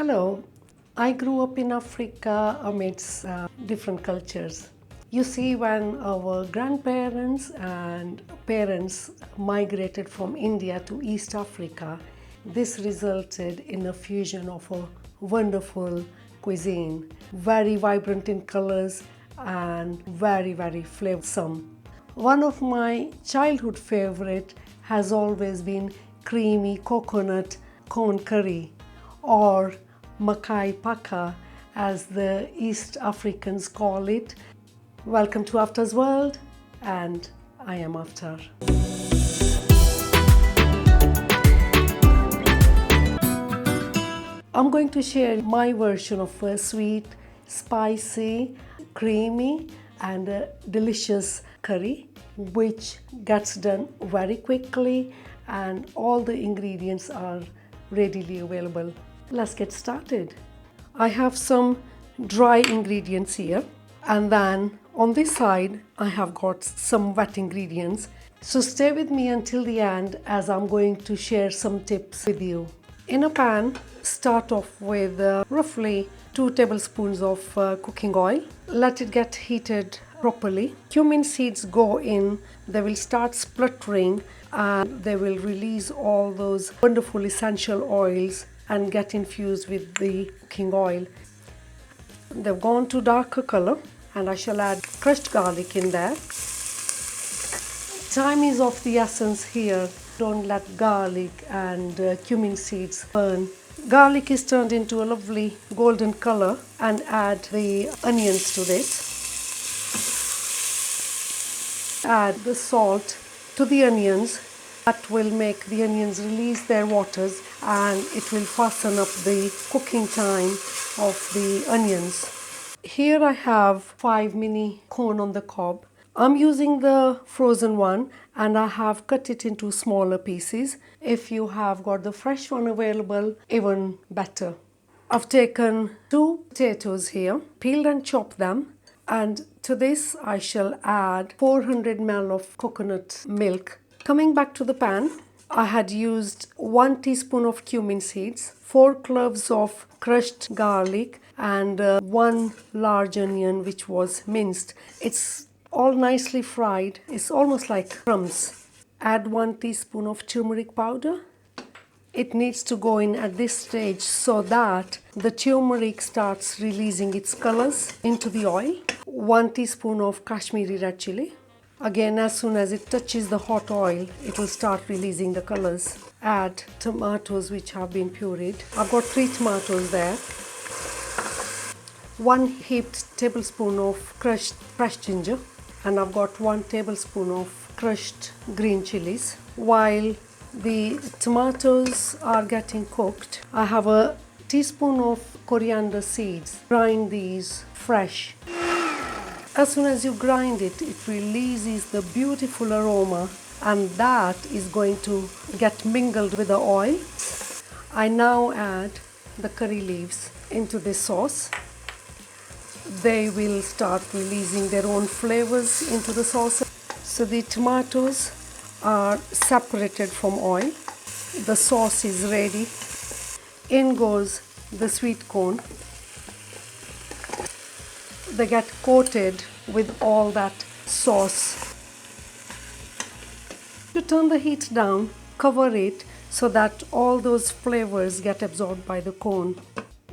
Hello, I grew up in Africa amidst different cultures. You see, when our grandparents and parents migrated from India to East Africa, this resulted in a fusion of a wonderful cuisine, very vibrant in colors and very flavoursome. One of my childhood favorite has always been creamy coconut corn curry, or Makai Paka as the East Africans call it. Welcome to Aftar's World, and I am Aftar. I'm going to share my version of a sweet, spicy, creamy and delicious curry, which gets done very quickly and all the ingredients are readily available. Let's get started. I have some dry ingredients here, and then on this side I have got some wet ingredients. So stay with me until the end as I'm going to share some tips with you. In a pan, start off with roughly 2 tablespoons of cooking oil. Let it get heated properly. Cumin seeds go in, they will start spluttering and they will release all those wonderful essential oils and get infused with the cooking oil. They've gone to darker color and I shall add crushed garlic in there. Time is of the essence here. Don't let garlic and cumin seeds burn. Garlic is turned into a lovely golden color, and add the onions to this. Add the salt to the onions. That will make the onions release their waters and it will fasten up the cooking time of the onions. Here I have 5 mini corn on the cob. I'm using the frozen one and I have cut it into smaller pieces. If you have got the fresh one available, even better. I've taken 2 potatoes here, peeled and chopped them, and to this I shall add 400 ml of coconut milk. Coming back to the pan, I had used 1 teaspoon of cumin seeds, 4 cloves of crushed garlic and 1 large onion which was minced. It's all nicely fried. It's almost like crumbs. Add 1 teaspoon of turmeric powder. It needs to go in at this stage so that the turmeric starts releasing its colors into the oil. 1 teaspoon of Kashmiri red chili. Again, as soon as it touches the hot oil, it will start releasing the colors. Add tomatoes which have been pureed. I've got 3 tomatoes there. 1 heaped tablespoon of crushed fresh ginger. And I've got 1 tablespoon of crushed green chilies. While the tomatoes are getting cooked, I have a teaspoon of coriander seeds. Grind these fresh. As soon as you grind it, it releases the beautiful aroma, and that is going to get mingled with the oil. I now add the curry leaves into this sauce. They will start releasing their own flavors into the sauce. So the tomatoes are separated from oil. The sauce is ready. In goes the sweet corn. They get coated with all that sauce. To turn the heat down, cover it so that all those flavors get absorbed by the corn.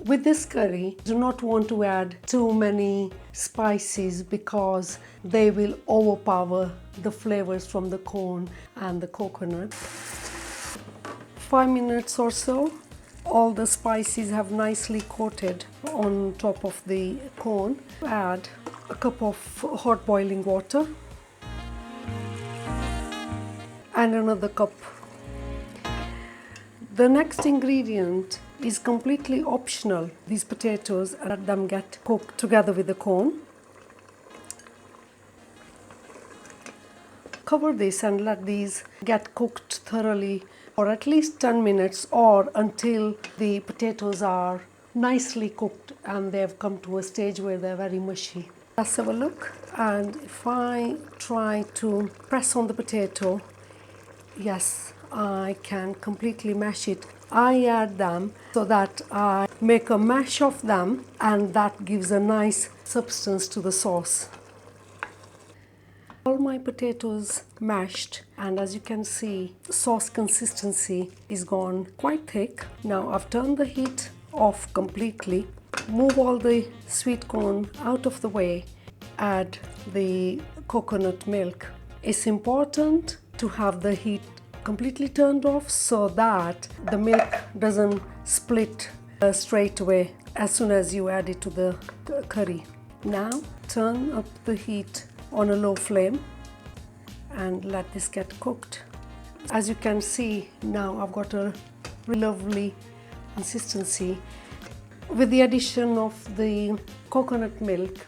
With this curry, do not want to add too many spices because they will overpower the flavors from the corn and the coconut. 5 minutes or so, all the spices have nicely coated on top of the corn. Add a cup of hot boiling water and another cup. The next ingredient is completely optional. These potatoes, let them get cooked together with the corn. Cover this and let these get cooked thoroughly for at least 10 minutes or until the potatoes are nicely cooked and they've come to a stage where they're very mushy. Let's have a look. And if I try to press on the potato, yes, I can completely mash it. I add them so that I make a mash of them, and that gives a nice substance to the sauce. All my potatoes mashed, and as you can see, the sauce consistency is gone quite thick. Now I've turned the heat off completely. Move all the sweet corn out of the way. Add the coconut milk. It's important to have the heat completely turned off so that the milk doesn't split straight away as soon as you add it to the curry. Now turn up the heat on a low flame and let this get cooked. As you can see, now I've got a lovely consistency. With the addition of the coconut milk,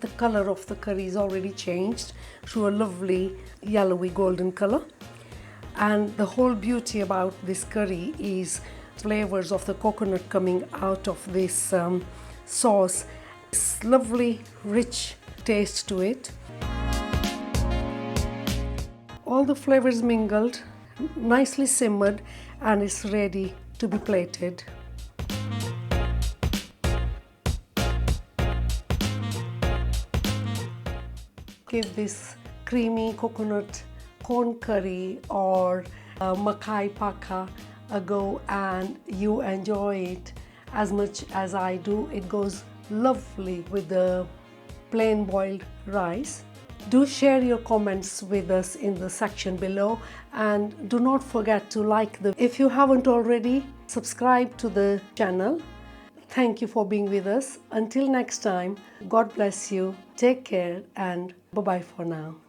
the color of the curry is already changed to a lovely yellowy golden color. And the whole beauty about this curry is flavors of the coconut coming out of this sauce. It's lovely, rich taste to it. All the flavors mingled, nicely simmered, and it's ready to be plated. Give this creamy coconut corn curry or Makai Paka a go, and you enjoy it as much as I do. It goes lovely with the plain boiled rice. Do share your comments with us in the section below, and do not forget to like if you haven't already, subscribe to the channel. Thank you for being with us. Until next time, God bless you, take care, and bye-bye for now.